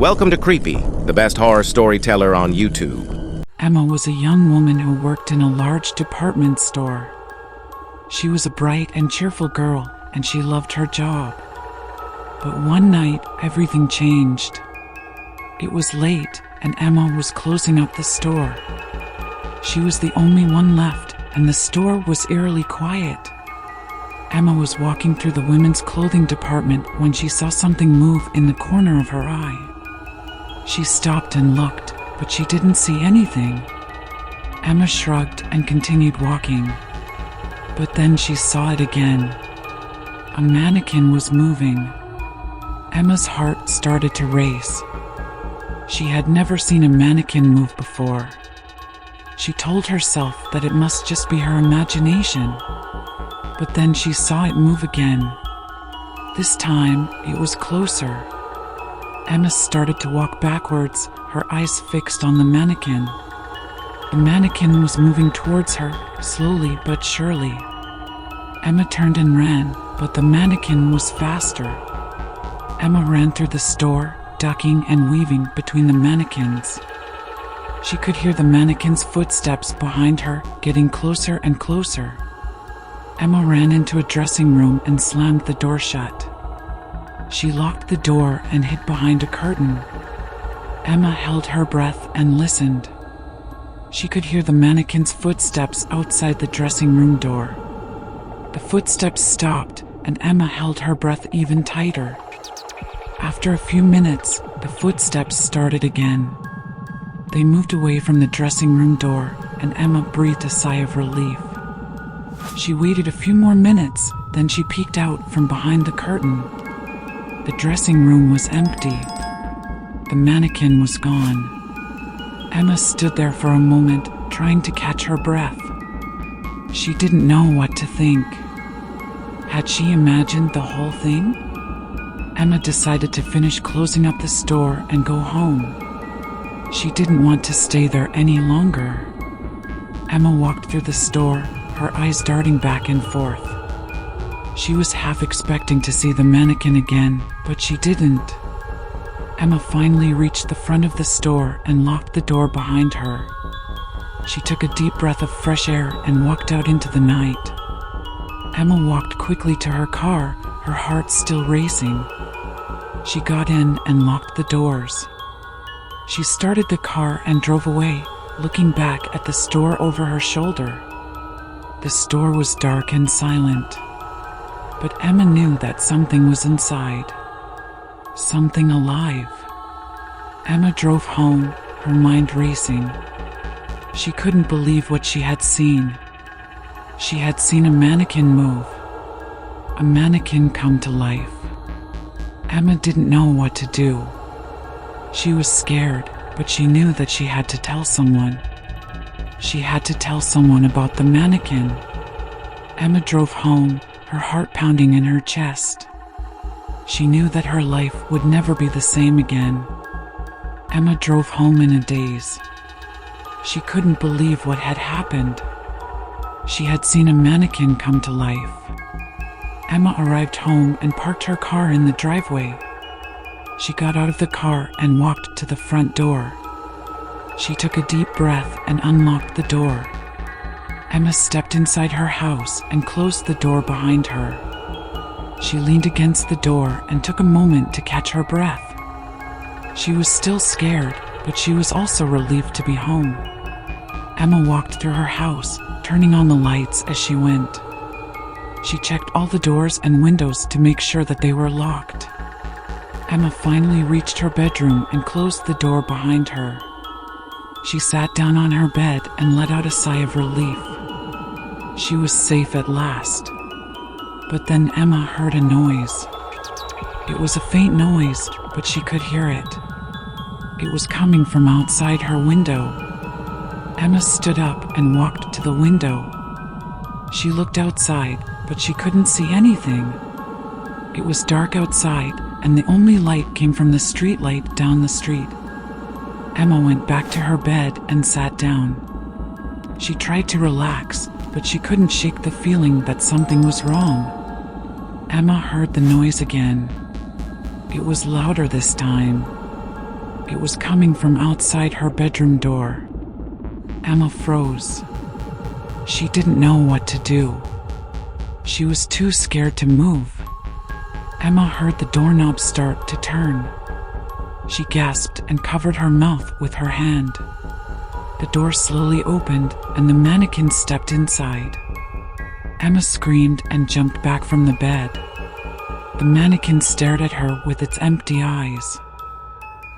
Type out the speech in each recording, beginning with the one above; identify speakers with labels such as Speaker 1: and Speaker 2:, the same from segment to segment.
Speaker 1: Welcome to Creepy, the best horror storyteller on YouTube.
Speaker 2: Emma was a young woman who worked in a large department store. She was a bright and cheerful girl, and she loved her job. But one night, everything changed. It was late, and Emma was closing up the store. She was the only one left, and the store was eerily quiet. Emma was walking through the women's clothing department when she saw something move in the corner of her eye. She stopped and looked, but she didn't see anything. Emma shrugged and continued walking. But then she saw it again. A mannequin was moving. Emma's heart started to race. She had never seen a mannequin move before. She told herself that it must just be her imagination. But then she saw it move again. This time, it was closer. Emma started to walk backwards, her eyes fixed on the mannequin. The mannequin was moving towards her, slowly but surely. Emma turned and ran, but the mannequin was faster. Emma ran through the store, ducking and weaving between the mannequins. She could hear the mannequin's footsteps behind her, getting closer and closer. Emma ran into a dressing room and slammed the door shut. She locked the door and hid behind a curtain. Emma held her breath and listened. She could hear the mannequin's footsteps outside the dressing room door. The footsteps stopped, and Emma held her breath even tighter. After a few minutes, the footsteps started again. They moved away from the dressing room door, and Emma breathed a sigh of relief. She waited a few more minutes, then she peeked out from behind the curtain. The dressing room was empty. The mannequin was gone. Emma stood there for a moment, trying to catch her breath. She didn't know what to think. Had she imagined the whole thing? Emma decided to finish closing up the store and go home. She didn't want to stay there any longer. Emma walked through the store, her eyes darting back and forth. She was half expecting to see the mannequin again, but she didn't. Emma finally reached the front of the store and locked the door behind her. She took a deep breath of fresh air and walked out into the night. Emma walked quickly to her car, her heart still racing. She got in and locked the doors. She started the car and drove away, looking back at the store over her shoulder. The store was dark and silent, but Emma knew that something was inside. Something alive. Emma drove home, her mind racing. She couldn't believe what she had seen. She had seen a mannequin move. A mannequin come to life. Emma didn't know what to do. She was scared, but she knew that she had to tell someone. She had to tell someone about the mannequin. Emma drove home, her heart pounding in her chest. She knew that her life would never be the same again. Emma drove home in a daze. She couldn't believe what had happened. She had seen a mannequin come to life. Emma arrived home and parked her car in the driveway. She got out of the car and walked to the front door. She took a deep breath and unlocked the door. Emma stepped inside her house and closed the door behind her. She leaned against the door and took a moment to catch her breath. She was still scared, but she was also relieved to be home. Emma walked through her house, turning on the lights as she went. She checked all the doors and windows to make sure that they were locked. Emma finally reached her bedroom and closed the door behind her. She sat down on her bed and let out a sigh of relief. She was safe at last. But then Emma heard a noise. It was a faint noise, but she could hear it. It was coming from outside her window. Emma stood up and walked to the window. She looked outside, but she couldn't see anything. It was dark outside, and the only light came from the street light down the street. Emma went back to her bed and sat down. She tried to relax, but she couldn't shake the feeling that something was wrong. Emma heard the noise again. It was louder this time. It was coming from outside her bedroom door. Emma froze. She didn't know what to do. She was too scared to move. Emma heard the doorknob start to turn. She gasped and covered her mouth with her hand. The door slowly opened and the mannequin stepped inside. Emma screamed and jumped back from the bed. The mannequin stared at her with its empty eyes.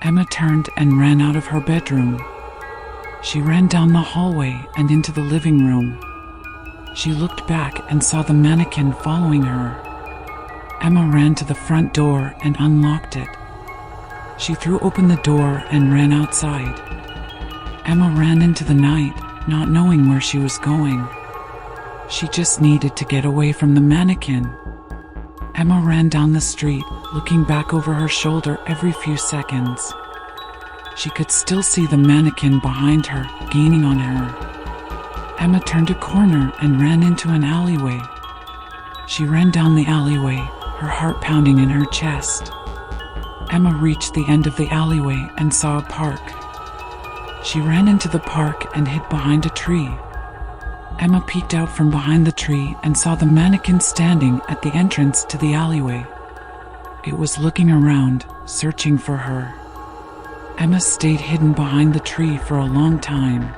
Speaker 2: Emma turned and ran out of her bedroom. She ran down the hallway and into the living room. She looked back and saw the mannequin following her. Emma ran to the front door and unlocked it. She threw open the door and ran outside. Emma ran into the night, not knowing where she was going. She just needed to get away from the mannequin. Emma ran down the street, looking back over her shoulder every few seconds. She could still see the mannequin behind her, gaining on her. Emma turned a corner and ran into an alleyway. She ran down the alleyway, her heart pounding in her chest. Emma reached the end of the alleyway and saw a park. She ran into the park and hid behind a tree. Emma peeked out from behind the tree and saw the mannequin standing at the entrance to the alleyway. It was looking around, searching for her. Emma stayed hidden behind the tree for a long time.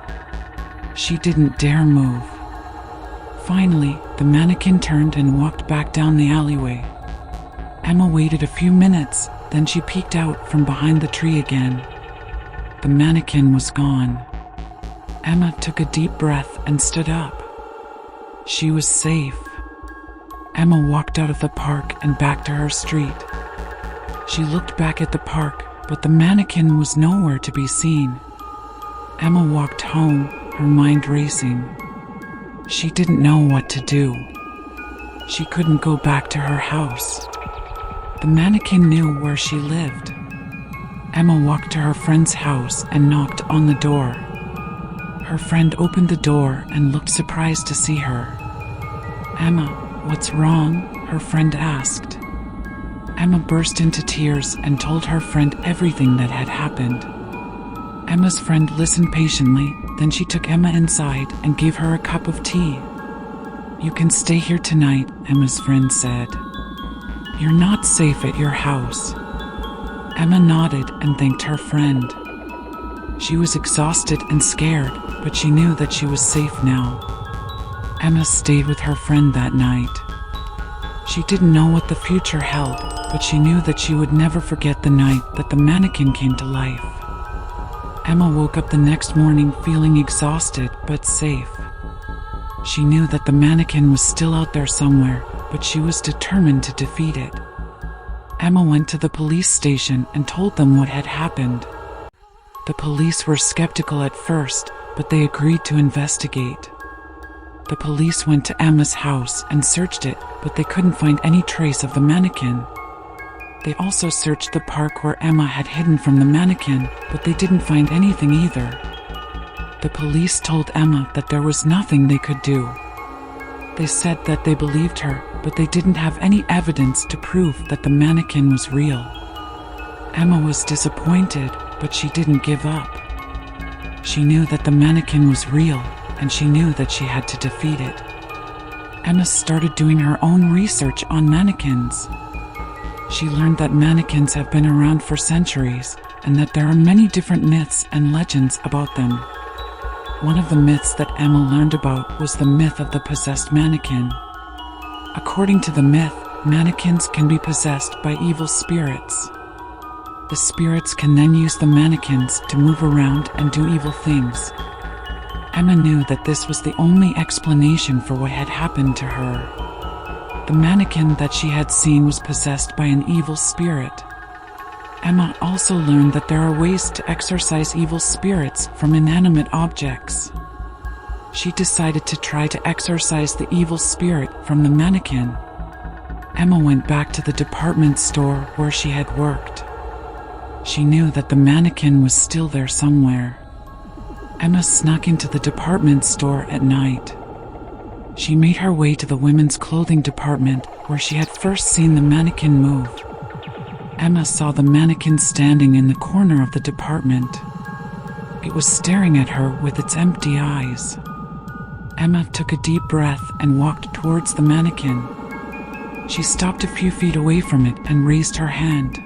Speaker 2: She didn't dare move. Finally, the mannequin turned and walked back down the alleyway. Emma waited a few minutes, then she peeked out from behind the tree again. The mannequin was gone. Emma took a deep breath and stood up. She was safe. Emma walked out of the park and back to her street. She looked back at the park, but the mannequin was nowhere to be seen. Emma walked home, her mind racing. She didn't know what to do. She couldn't go back to her house. The mannequin knew where she lived. Emma walked to her friend's house and knocked on the door. Her friend opened the door and looked surprised to see her. "Emma, what's wrong?" her friend asked. Emma burst into tears and told her friend everything that had happened. Emma's friend listened patiently, then she took Emma inside and gave her a cup of tea. "You can stay here tonight," Emma's friend said. "You're not safe at your house." Emma nodded and thanked her friend. She was exhausted and scared, but she knew that she was safe now. Emma stayed with her friend that night. She didn't know what the future held, but she knew that she would never forget the night that the mannequin came to life. Emma woke up the next morning feeling exhausted but safe. She knew that the mannequin was still out there somewhere, but she was determined to defeat it. Emma went to the police station and told them what had happened. The police were skeptical at first, but they agreed to investigate. The police went to Emma's house and searched it, but they couldn't find any trace of the mannequin. They also searched the park where Emma had hidden from the mannequin, but they didn't find anything either. The police told Emma that there was nothing they could do. They said that they believed her, but they didn't have any evidence to prove that the mannequin was real. Emma was disappointed, but she didn't give up. She knew that the mannequin was real, and she knew that she had to defeat it. Emma started doing her own research on mannequins. She learned that mannequins have been around for centuries, and that there are many different myths and legends about them. One of the myths that Emma learned about was the myth of the possessed mannequin. According to the myth, mannequins can be possessed by evil spirits. The spirits can then use the mannequins to move around and do evil things. Emma knew that this was the only explanation for what had happened to her. The mannequin that she had seen was possessed by an evil spirit. Emma also learned that there are ways to exorcise evil spirits from inanimate objects. She decided to try to exorcise the evil spirit from the mannequin. Emma went back to the department store where she had worked. She knew that the mannequin was still there somewhere. Emma snuck into the department store at night. She made her way to the women's clothing department where she had first seen the mannequin move. Emma saw the mannequin standing in the corner of the department. It was staring at her with its empty eyes. Emma took a deep breath and walked towards the mannequin. She stopped a few feet away from it and raised her hand.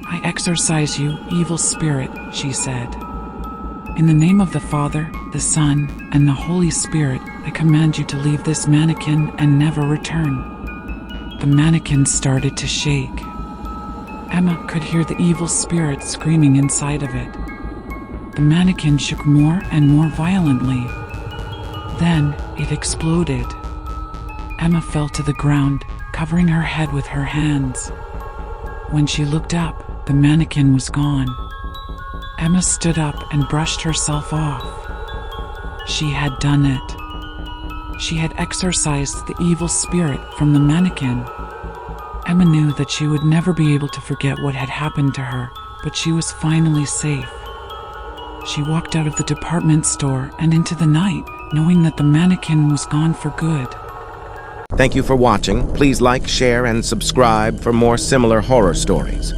Speaker 2: "I exorcise you, evil spirit," she said. "In the name of the Father, the Son, and the Holy Spirit, I command you to leave this mannequin and never return." The mannequin started to shake. Emma could hear the evil spirit screaming inside of it. The mannequin shook more and more violently. Then it exploded. Emma fell to the ground, covering her head with her hands. When she looked up, the mannequin was gone. Emma stood up and brushed herself off. She had done it. She had exorcised the evil spirit from the mannequin. Emma knew that she would never be able to forget what had happened to her, but she was finally safe. She walked out of the department store and into the night, knowing that the mannequin was gone for good.
Speaker 1: Thank you for watching. Please like, share, and subscribe for more similar horror stories.